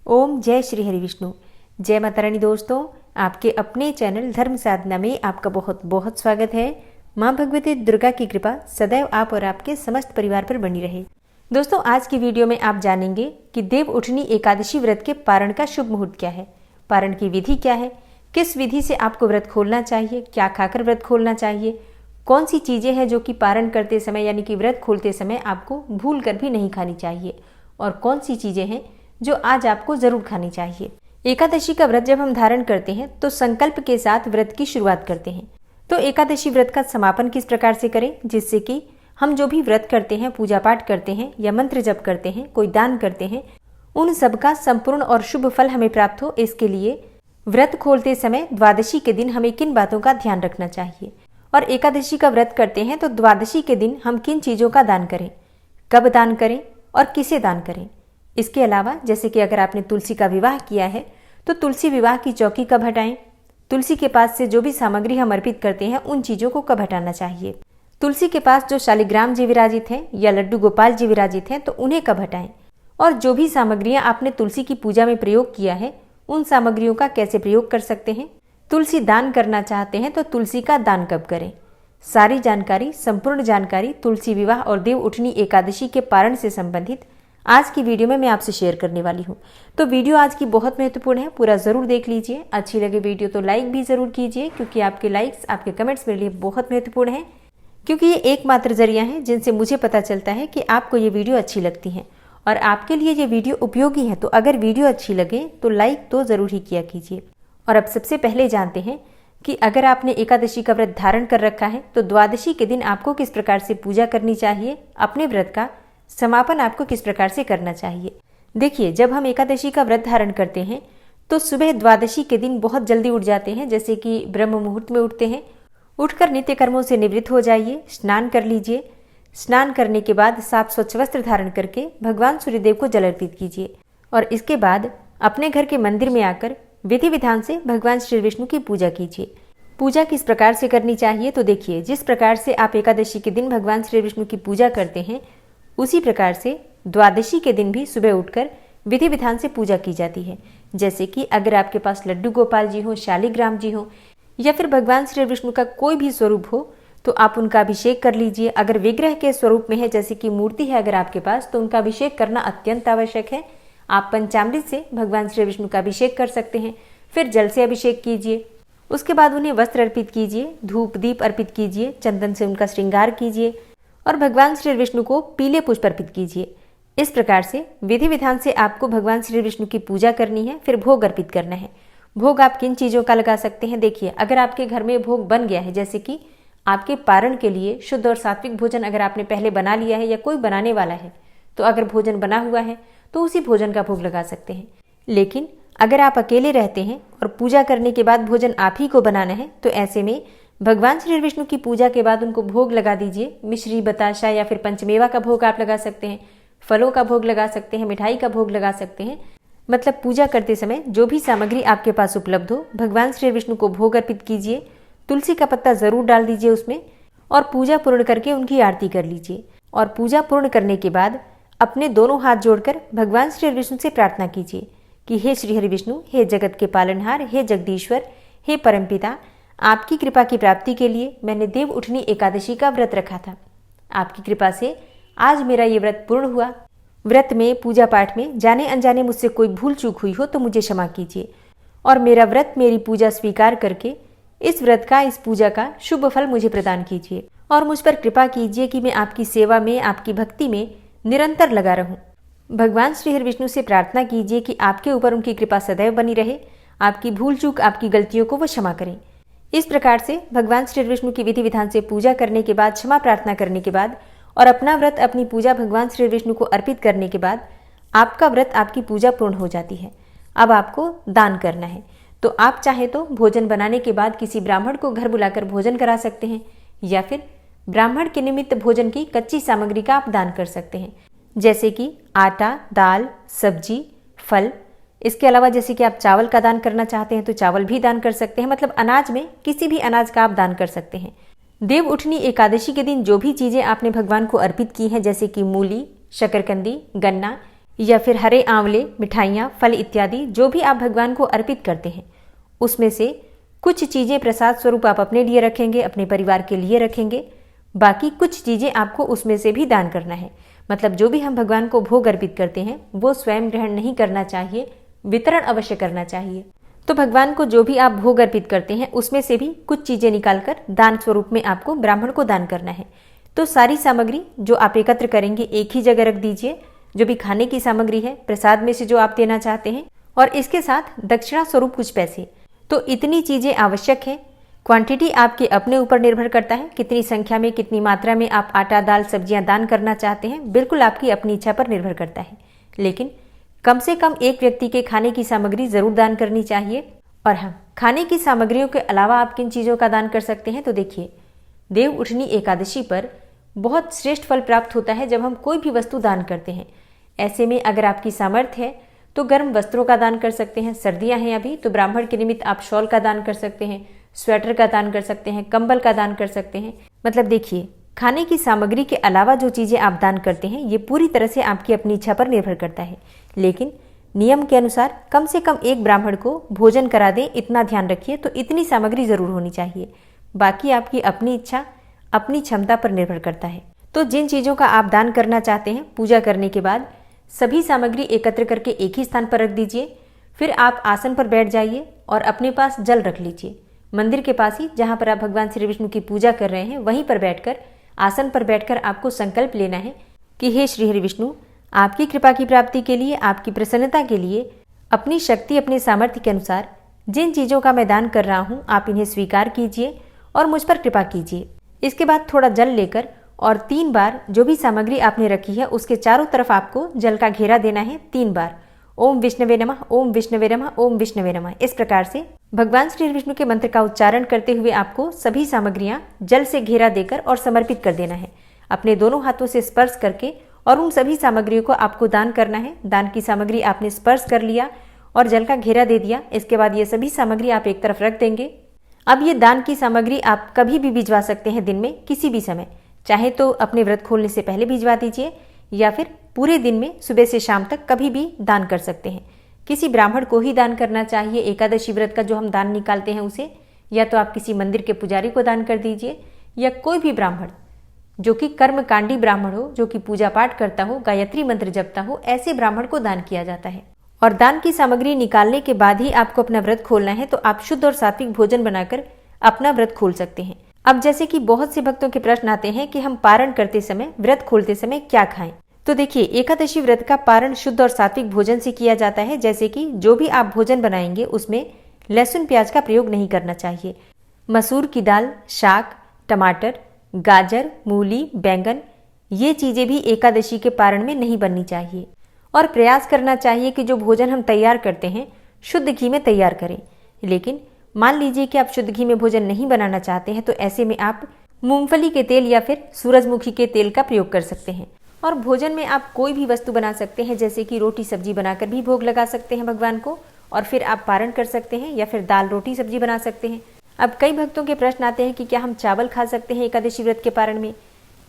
ओम जय श्री हरि विष्णु। जय माता रानी। दोस्तों, आपके अपने चैनल धर्म साधना में आपका बहुत बहुत स्वागत है। माँ भगवती दुर्गा की कृपा सदैव आप और आपके समस्त परिवार पर बनी रहे। दोस्तों, आज की वीडियो में आप जानेंगे कि देव उठनी एकादशी व्रत के पारण का शुभ मुहूर्त क्या है, पारण की विधि क्या है, किस विधि से आपको व्रत खोलना चाहिए, क्या खाकर व्रत खोलना चाहिए, कौन सी चीज़ें हैं जो कि पारण करते समय यानी कि व्रत खोलते समय आपको भूल कर भी नहीं खानी चाहिए, और कौन सी चीज़ें हैं जो आज आपको जरूर खानी चाहिए। एकादशी का व्रत जब हम धारण करते हैं तो संकल्प के साथ व्रत की शुरुआत करते हैं। तो एकादशी व्रत का समापन किस प्रकार से करें जिससे कि हम जो भी व्रत करते हैं, पूजा पाठ करते हैं या मंत्र जप करते हैं, कोई दान करते हैं, उन सब का संपूर्ण और शुभ फल हमें प्राप्त हो। इसके लिए व्रत खोलते समय द्वादशी के दिन हमें किन बातों का ध्यान रखना चाहिए, और एकादशी का व्रत करते हैं तो द्वादशी के दिन हम किन चीज़ों का दान करें, कब दान करें और किसे दान करें। इसके अलावा जैसे कि अगर आपने तुलसी का विवाह किया है तो तुलसी विवाह की चौकी कब हटाएं, तुलसी के पास से जो भी सामग्री हम अर्पित करते हैं उन चीज़ों को कब हटाना चाहिए, तुलसी के पास जो शालिग्राम जी विराजित हैं या लड्डू गोपाल जी विराजित हैं तो उन्हें कब हटाएं, और जो भी सामग्रियां आपने तुलसी की पूजा में प्रयोग किया है उन सामग्रियों का कैसे प्रयोग कर सकते हैं। तुलसी दान करना चाहते हैं तो तुलसी का दान कब करें। सारी जानकारी, संपूर्ण जानकारी तुलसी विवाह और देव उठनी एकादशी के पारण से संबंधित आज की वीडियो में मैं आपसे शेयर करने वाली हूँ। तो वीडियो आज की बहुत महत्वपूर्ण है, पूरा जरूर देख लीजिए। अच्छी लगे वीडियो तो लाइक भी जरूर कीजिए, क्योंकि आपके लाइक्स, आपके कमेंट्स मेरे लिए बहुत महत्वपूर्ण हैं, क्योंकि ये एकमात्र जरिया है जिनसे मुझे पता चलता है कि आपको ये वीडियो अच्छी लगती है और आपके लिए ये वीडियो उपयोगी है। तो अगर वीडियो अच्छी लगे तो लाइक तो जरूर ही किया कीजिए। और अब सबसे पहले जानते हैं कि अगर आपने एकादशी का व्रत धारण कर रखा है तो द्वादशी के दिन आपको किस प्रकार से पूजा करनी चाहिए, अपने व्रत का समापन आपको किस प्रकार से करना चाहिए। देखिए, जब हम एकादशी का व्रत धारण करते हैं तो सुबह द्वादशी के दिन बहुत जल्दी उठ जाते हैं, जैसे कि ब्रह्म मुहूर्त में उठते हैं। उठकर नित्य कर्मों से निवृत्त हो जाइए, स्नान कर लीजिए। स्नान करने के बाद साफ स्वच्छ वस्त्र धारण करके भगवान सूर्यदेव को जल अर्पित कीजिए, और इसके बाद अपने घर के मंदिर में आकर विधि विधान से भगवान श्री विष्णु की पूजा कीजिए। पूजा किस प्रकार से करनी चाहिए, तो देखिए, जिस प्रकार से आप एकादशी के दिन भगवान श्री विष्णु की पूजा करते हैं उसी प्रकार से द्वादशी के दिन भी सुबह उठकर विधि विधान से पूजा की जाती है। जैसे कि अगर आपके पास लड्डू गोपाल जी हो, शालिग्राम जी हो, या फिर भगवान श्री विष्णु का कोई भी स्वरूप हो तो आप उनका अभिषेक कर लीजिए। अगर विग्रह के स्वरूप में है, जैसे कि मूर्ति है अगर आपके पास, तो उनका अभिषेक करना अत्यंत आवश्यक है। आप पंचामृत से भगवान श्री विष्णु का अभिषेक कर सकते हैं, फिर जल से अभिषेक कीजिए। उसके बाद उन्हें वस्त्र अर्पित कीजिए, धूप दीप अर्पित कीजिए, चंदन से उनका श्रृंगार कीजिए और भगवान श्री विष्णु को पीले पुष्प अर्पित कीजिए। इस प्रकार से विधि विधान से आपको भगवान श्री विष्णु की पूजा करनी है। फिर भोग अर्पित करना है। भोग आप किन चीज़ों का लगा सकते हैं, देखिए, अगर आपके घर में भोग बन गया है, जैसे कि आपके पारण के लिए शुद्ध और सात्विक भोजन अगर आपने पहले बना लिया है या कोई बनाने वाला है, तो अगर भोजन बना हुआ है तो उसी भोजन का भोग लगा सकते हैं। लेकिन अगर आप अकेले रहते हैं और पूजा करने के बाद भोजन आप ही को बनाना है, तो ऐसे में भगवान श्री विष्णु की पूजा के बाद उनको भोग लगा दीजिए। मिश्री, बताशा या फिर पंचमेवा का भोग आप लगा सकते हैं, फलों का भोग लगा सकते हैं, मिठाई का भोग लगा सकते हैं। मतलब पूजा करते समय जो भी सामग्री आपके पास उपलब्ध हो, भगवान श्री विष्णु को भोग अर्पित कीजिए। तुलसी का पत्ता जरूर डाल दीजिए उसमें, और पूजा पूर्ण करके उनकी आरती कर लीजिए। और पूजा पूर्ण करने के बाद अपने दोनों हाथ जोड़कर भगवान श्री विष्णु से प्रार्थना कीजिए कि हे श्री हरि विष्णु, हे जगत के पालनहार, हे जगदीश्वर, हे परमपिता, आपकी कृपा की प्राप्ति के लिए मैंने देव उठनी एकादशी का व्रत रखा था। आपकी कृपा से आज मेरा ये व्रत पूर्ण हुआ। व्रत में, पूजा पाठ में जाने अनजाने मुझसे कोई भूल चूक हुई हो तो मुझे क्षमा कीजिए, और मेरा व्रत, मेरी पूजा स्वीकार करके इस व्रत का, इस पूजा का शुभ फल मुझे प्रदान कीजिए, और मुझ पर कृपा कीजिए कि मैं आपकी सेवा में, आपकी भक्ति में निरंतर लगा रहूं। भगवान श्री हरि विष्णु से प्रार्थना कीजिए कि आपके ऊपर उनकी कृपा सदैव बनी रहे, आपकी भूल चूक, आपकी गलतियों को वो क्षमा करें। इस प्रकार से भगवान श्री विष्णु की विधि विधान से पूजा करने के बाद, क्षमा प्रार्थना करने के बाद और अपना व्रत, अपनी पूजा भगवान श्री विष्णु को अर्पित करने के बाद आपका व्रत, आपकी पूजा पूर्ण हो जाती है। अब आपको दान करना है, तो आप चाहे तो भोजन बनाने के बाद किसी ब्राह्मण को घर बुलाकर भोजन करा सकते हैं, या फिर ब्राह्मण के निमित्त भोजन की कच्ची सामग्री का आप दान कर सकते हैं, जैसे कि आटा, दाल, सब्जी, फल। इसके अलावा जैसे कि आप चावल का दान करना चाहते हैं तो चावल भी दान कर सकते हैं। मतलब अनाज में किसी भी अनाज का आप दान कर सकते हैं। देव उठनी एकादशी के दिन जो भी चीज़ें आपने भगवान को अर्पित की हैं, जैसे कि मूली, शकरकंदी, गन्ना, या फिर हरे आंवले, मिठाइयाँ, फल इत्यादि जो भी आप भगवान को अर्पित करते हैं, उसमें से कुछ चीज़ें प्रसाद स्वरूप आप अपने लिए रखेंगे, अपने परिवार के लिए रखेंगे, बाकी कुछ चीज़ें आपको उसमें से भी दान करना है। मतलब जो भी हम भगवान को भोग अर्पित करते हैं वो स्वयं ग्रहण नहीं करना चाहिए, वितरण अवश्य करना चाहिए। तो भगवान को जो भी आप भोग अर्पित करते हैं उसमें से भी कुछ चीज़ें निकालकर दान स्वरूप में आपको ब्राह्मण को दान करना है। तो सारी सामग्री जो आप एकत्र करेंगे एक ही जगह रख दीजिए, जो भी खाने की सामग्री है, प्रसाद में से जो आप देना चाहते हैं, और इसके साथ दक्षिणा स्वरूप कुछ पैसे। तो इतनी चीज़ें आवश्यक है। क्वांटिटी आपके अपने ऊपर निर्भर करता है, कितनी संख्या में, कितनी मात्रा में आप आटा, दाल, सब्जियां दान करना चाहते हैं, बिल्कुल आपकी अपनी इच्छा पर निर्भर करता है। लेकिन कम से कम एक व्यक्ति के खाने की सामग्री जरूर दान करनी चाहिए। और हाँ, खाने की सामग्रियों के अलावा आप किन चीज़ों का दान कर सकते हैं? तो देखिए, देव उठनी एकादशी पर बहुत श्रेष्ठ फल प्राप्त होता है जब हम कोई भी वस्तु दान करते हैं। ऐसे में अगर आपकी सामर्थ्य है तो गर्म वस्त्रों का दान कर सकते हैं। सर्दियां हैं अभी तो ब्राह्मण के निमित्त आप शॉल का दान कर सकते हैं, स्वेटर का दान कर सकते हैं, कंबल का दान कर सकते हैं। मतलब देखिए, खाने की सामग्री के अलावा जो चीज़ें आप दान करते हैं ये पूरी तरह से आपकी अपनी इच्छा पर निर्भर करता है। लेकिन नियम के अनुसार कम से कम एक ब्राह्मण को भोजन करा दें, इतना ध्यान रखिए। तो इतनी सामग्री जरूर होनी चाहिए, बाकी आपकी अपनी इच्छा, अपनी क्षमता पर निर्भर करता है। तो जिन चीज़ों का आप दान करना चाहते हैं, पूजा करने के बाद सभी सामग्री एकत्र करके एक ही स्थान पर रख दीजिए। फिर आप आसन पर बैठ जाइए और अपने पास जल रख लीजिए। मंदिर के पास ही जहाँ पर आप भगवान श्री विष्णु की पूजा कर रहे हैं वहीं पर बैठकर, आसन पर बैठकर आपको संकल्प लेना है कि हे श्री हरि विष्णु, आपकी कृपा की प्राप्ति के लिए, आपकी प्रसन्नता के लिए, अपनी शक्ति, अपने सामर्थ्य के अनुसार जिन चीज़ों का मैं दान कर रहा हूँ आप इन्हें स्वीकार कीजिए और मुझ पर कृपा कीजिए। इसके बाद थोड़ा जल लेकर और 3 बार जो भी सामग्री आपने रखी है उसके चारों तरफ आपको जल का घेरा देना है 3 बार। ओम विष्णवे नमः, ओम विष्णवे नमः, ओम विष्णवे नमः। इस प्रकार से भगवान श्री विष्णु के मंत्र का उच्चारण करते हुए आपको सभी सामग्रियां जल से घेरा देकर और समर्पित कर देना है। अपने दोनों हाथों से स्पर्श करके और उन सभी सामग्रियों को आपको दान करना है। दान की सामग्री आपने स्पर्श कर लिया और जल का घेरा दे दिया। इसके बाद ये सभी सामग्री आप एक तरफ रख देंगे। अब ये दान की सामग्री आप कभी भी भिजवा सकते हैं, दिन में किसी भी समय। चाहे तो अपने व्रत खोलने से पहले भिजवा दीजिए या फिर पूरे दिन में सुबह से शाम तक कभी भी दान कर सकते हैं। किसी ब्राह्मण को ही दान करना चाहिए, एकादशी व्रत का जो हम दान निकालते हैं उसे। या तो आप किसी मंदिर के पुजारी को दान कर दीजिए, या कोई भी ब्राह्मण जो कि कर्मकांडी ब्राह्मण हो, जो कि पूजा पाठ करता हो, गायत्री मंत्र जपता हो, ऐसे ब्राह्मण को दान किया जाता है। और दान की सामग्री निकालने के बाद ही आपको अपना व्रत खोलना है, तो आप शुद्ध और सात्विक भोजन बनाकर अपना व्रत खोल सकते हैं। अब जैसे कि बहुत से भक्तों के प्रश्न आते हैं कि हम पारण करते समय, व्रत खोलते समय क्या खाएं? तो देखिए, एकादशी व्रत का पारण शुद्ध और सात्विक भोजन से किया जाता है। जैसे कि जो भी आप भोजन बनाएंगे उसमें लहसुन प्याज का प्रयोग नहीं करना चाहिए। मसूर की दाल, शाक, टमाटर, गाजर, मूली, बैंगन, ये चीजें भी एकादशी के पारण में नहीं बननी चाहिए। और प्रयास करना चाहिए कि जो भोजन हम तैयार करते हैं शुद्ध घी में तैयार करें। लेकिन मान लीजिए कि आप शुद्ध घी में भोजन नहीं बनाना चाहते हैं, तो ऐसे में आप मूंगफली के तेल या फिर सूरजमुखी के तेल का प्रयोग कर सकते हैं। और भोजन में आप कोई भी वस्तु बना सकते हैं, जैसे कि रोटी सब्जी बनाकर भी भोग लगा सकते हैं भगवान को, और फिर आप पारण कर सकते हैं, या फिर दाल रोटी सब्जी बना सकते हैं। अब कई भक्तों के प्रश्न आते हैं कि क्या हम चावल खा सकते हैं एकादशी व्रत के पारण में?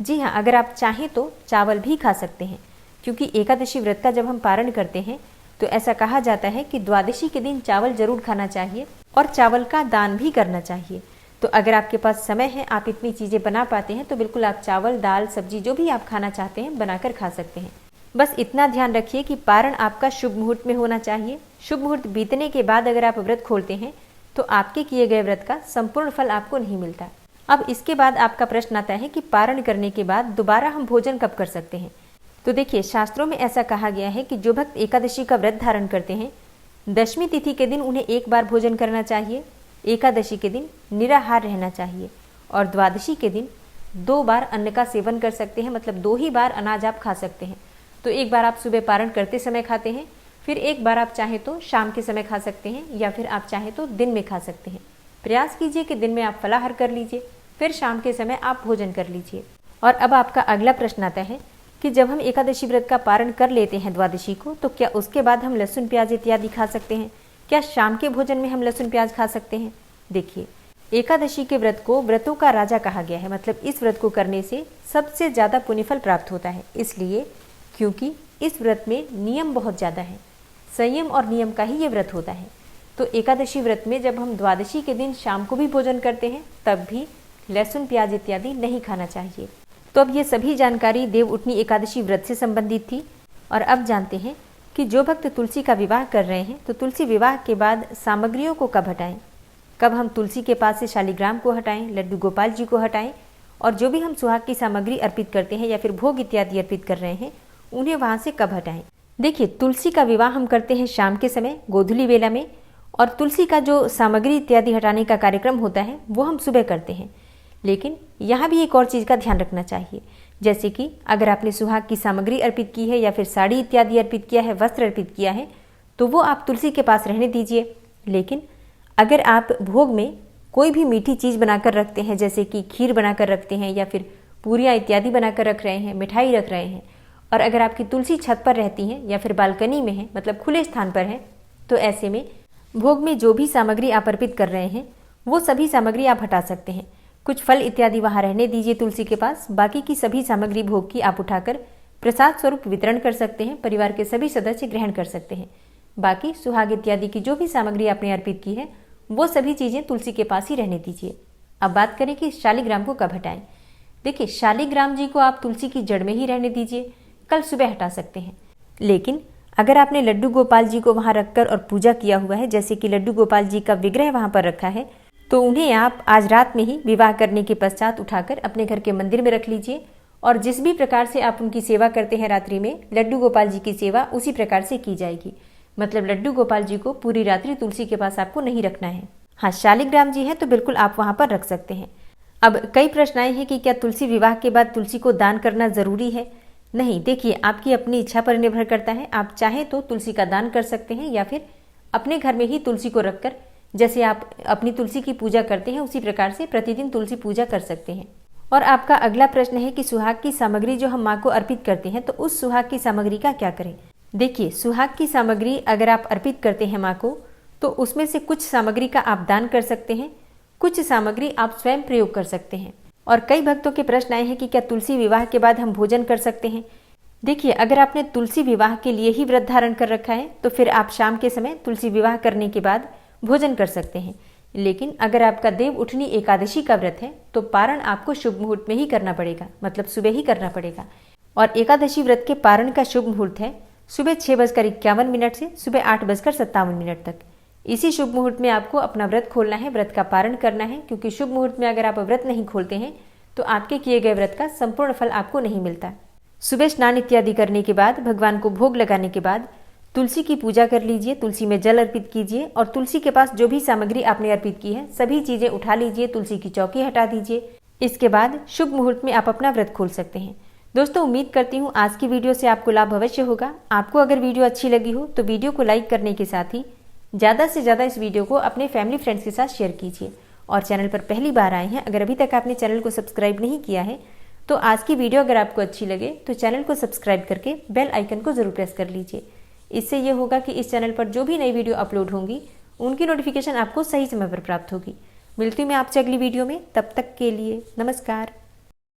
जी हाँ, अगर आप चाहें तो चावल भी खा सकते हैं, क्योंकि एकादशी व्रत का जब हम पारण करते हैं तो ऐसा कहा जाता है कि द्वादशी के दिन चावल जरूर खाना चाहिए और चावल का दान भी करना चाहिए। तो अगर आपके पास समय है, आप इतनी चीज़ें बना पाते हैं, तो बिल्कुल आप चावल, दाल, सब्जी जो भी आप खाना चाहते हैं बनाकर खा सकते हैं। बस इतना ध्यान रखिए कि पारण आपका शुभ मुहूर्त में होना चाहिए। शुभ मुहूर्त बीतने के बाद अगर आप व्रत खोलते हैं तो आपके किए गए व्रत का संपूर्ण फल आपको नहीं मिलता। अब इसके बाद आपका प्रश्न आता है कि पारण करने के बाद दोबारा हम भोजन कब कर सकते हैं? तो देखिए, शास्त्रों में ऐसा कहा गया है कि जो भक्त एकादशी का व्रत धारण करते हैं, दशमी तिथि के दिन उन्हें एक बार भोजन करना चाहिए, एकादशी के दिन निराहार रहना चाहिए, और द्वादशी के दिन 2 बार अन्न का सेवन कर सकते हैं। मतलब 2 ही बार अनाज आप खा सकते हैं। तो एक बार आप सुबह पारण करते समय खाते हैं, फिर एक बार आप चाहें तो शाम के समय खा सकते हैं, या फिर आप चाहें तो दिन में खा सकते हैं। प्रयास कीजिए कि दिन में आप फलाहार कर लीजिए, फिर शाम के समय आप भोजन कर लीजिए। और अब आपका अगला प्रश्न आता है कि जब हम एकादशी व्रत का पारण कर लेते हैं द्वादशी को, तो क्या उसके बाद हम लहसुन प्याज इत्यादि खा सकते हैं? क्या शाम के भोजन में हम लहसुन प्याज खा सकते हैं? देखिए, एकादशी के व्रत को व्रतों का राजा कहा गया है। मतलब इस व्रत को करने से सबसे ज्यादा पुण्यफल प्राप्त होता है, इसलिए क्योंकि इस व्रत में नियम बहुत ज़्यादा है, संयम और नियम का ही ये व्रत होता है। तो एकादशी व्रत में जब हम द्वादशी के दिन शाम को भी भोजन करते हैं तब भी लहसुन प्याज इत्यादि नहीं खाना चाहिए। तो अब ये सभी जानकारी देव उठनी एकादशी व्रत से संबंधित थी। और अब जानते हैं कि जो भक्त तुलसी का विवाह कर रहे हैं तो तुलसी विवाह के बाद सामग्रियों को कब हटाएं, कब हम तुलसी के पास से शालिग्राम को हटाएं, लड्डू गोपाल जी को हटाएं, और जो भी हम सुहाग की सामग्री अर्पित करते हैं या फिर भोग इत्यादि अर्पित कर रहे हैं उन्हें वहाँ से कब हटाएं। देखिए, तुलसी का विवाह हम करते हैं शाम के समय गोधूली वेला में, और तुलसी का जो सामग्री इत्यादि हटाने का कार्यक्रम होता है वो हम सुबह करते हैं। लेकिन यहाँ भी एक और चीज़ का ध्यान रखना चाहिए, जैसे कि अगर आपने सुहाग की सामग्री अर्पित की है या फिर साड़ी इत्यादि अर्पित किया है, वस्त्र अर्पित किया है, तो वो आप तुलसी के पास रहने दीजिए। लेकिन अगर आप भोग में कोई भी मीठी चीज़ बनाकर रखते हैं, जैसे कि खीर बनाकर रखते हैं या फिर पूरियाँ इत्यादि बनाकर रख रहे हैं, मिठाई रख रहे हैं, और अगर आपकी तुलसी छत पर रहती हैं या फिर बालकनी में है, मतलब खुले स्थान पर है, तो ऐसे में भोग में जो भी सामग्री आप अर्पित कर रहे हैं वो सभी सामग्री आप हटा सकते हैं। कुछ फल इत्यादि वहाँ रहने दीजिए तुलसी के पास, बाकी की सभी सामग्री भोग की आप उठाकर प्रसाद स्वरूप वितरण कर सकते हैं, परिवार के सभी सदस्य ग्रहण कर सकते हैं। बाकी सुहाग इत्यादि की जो भी सामग्री आपने अर्पित की है वो सभी चीज़ें तुलसी के पास ही रहने दीजिए। अब बात करें कि शालिग्राम को कब हटाएं। देखिए, शालिग्राम जी को आप तुलसी की जड़ में ही रहने दीजिए, कल सुबह हटा सकते हैं। लेकिन अगर आपने लड्डू गोपाल जी को वहाँ रखकर और पूजा किया हुआ है, जैसे कि लड्डू गोपाल जी का विग्रह वहाँ पर रखा है, तो उन्हें आप आज रात में ही विवाह करने के पश्चात उठाकर अपने घर के मंदिर में रख लीजिए, और जिस भी प्रकार से आप उनकी सेवा करते हैं रात्रि में, लड्डू गोपाल जी की सेवा उसी प्रकार से की जाएगी। मतलब लड्डू गोपाल जी को पूरी रात्रि तुलसी के पास आपको नहीं रखना है। हाँ, शालिग्राम जी हैं तो बिल्कुल आप वहाँ पर रख सकते हैं। अब कई प्रश्न आए हैं कि क्या तुलसी विवाह के बाद तुलसी को दान करना ज़रूरी है। नहीं, देखिए, आपकी अपनी इच्छा पर निर्भर करता है। आप चाहें तो तुलसी का दान कर सकते हैं या फिर अपने घर में ही तुलसी को रखकर, जैसे आप अपनी तुलसी की पूजा करते हैं उसी प्रकार से प्रतिदिन तुलसी पूजा कर सकते हैं। और आपका अगला प्रश्न है कि सुहाग की सामग्री जो हम माँ को अर्पित करते हैं तो उस सुहाग की सामग्री का क्या करें। देखिए, सुहाग की सामग्री अगर आप अर्पित करते हैं माँ को, तो उसमें से कुछ सामग्री का आप दान कर सकते हैं, कुछ सामग्री आप स्वयं प्रयोग कर सकते हैं। और कई भक्तों के प्रश्न आए हैं कि क्या तुलसी विवाह के बाद हम भोजन कर सकते हैं। देखिए, अगर आपने तुलसी विवाह के लिए ही व्रत धारण कर रखा है तो फिर आप शाम के समय तुलसी विवाह करने के बाद भोजन कर सकते हैं। लेकिन अगर आपका देव उठनी एकादशी का व्रत है तो पारण आपको शुभ मुहूर्त में ही करना पड़ेगा, मतलब सुबह ही करना पड़ेगा। और एकादशी व्रत के पारण का शुभ मुहूर्त है सुबह 6:51 से सुबह 8:57 तक। इसी शुभ मुहूर्त में आपको अपना व्रत खोलना है, व्रत का पारण करना है, क्योंकि शुभ मुहूर्त में अगर आप व्रत नहीं खोलते हैं तो आपके किए गए व्रत का संपूर्ण फल आपको नहीं मिलता। सुबह स्नान इत्यादि करने के बाद, भगवान को भोग लगाने के बाद तुलसी की पूजा कर लीजिए, तुलसी में जल अर्पित कीजिए और तुलसी के पास जो भी सामग्री आपने अर्पित की है सभी चीजें उठा लीजिए, तुलसी की चौकी हटा दीजिए। इसके बाद शुभ मुहूर्त में आप अपना व्रत खोल सकते हैं। दोस्तों, उम्मीद करती हूँ आज की वीडियो से आपको लाभ अवश्य होगा। आपको अगर वीडियो अच्छी लगी हो तो वीडियो को लाइक करने के साथ ही ज़्यादा से ज़्यादा इस वीडियो को अपने फैमिली फ्रेंड्स के साथ शेयर कीजिए। और चैनल पर पहली बार आए हैं, अगर अभी तक आपने चैनल को सब्सक्राइब नहीं किया है तो आज की वीडियो अगर आपको अच्छी लगे तो चैनल को सब्सक्राइब करके बेल आइकन को जरूर प्रेस कर लीजिए। इससे ये होगा कि इस चैनल पर जो भी नई वीडियो अपलोड होंगी उनकी नोटिफिकेशन आपको सही समय पर प्राप्त होगी। मिलती हूँ मैं आपसे अगली वीडियो में, तब तक के लिए नमस्कार।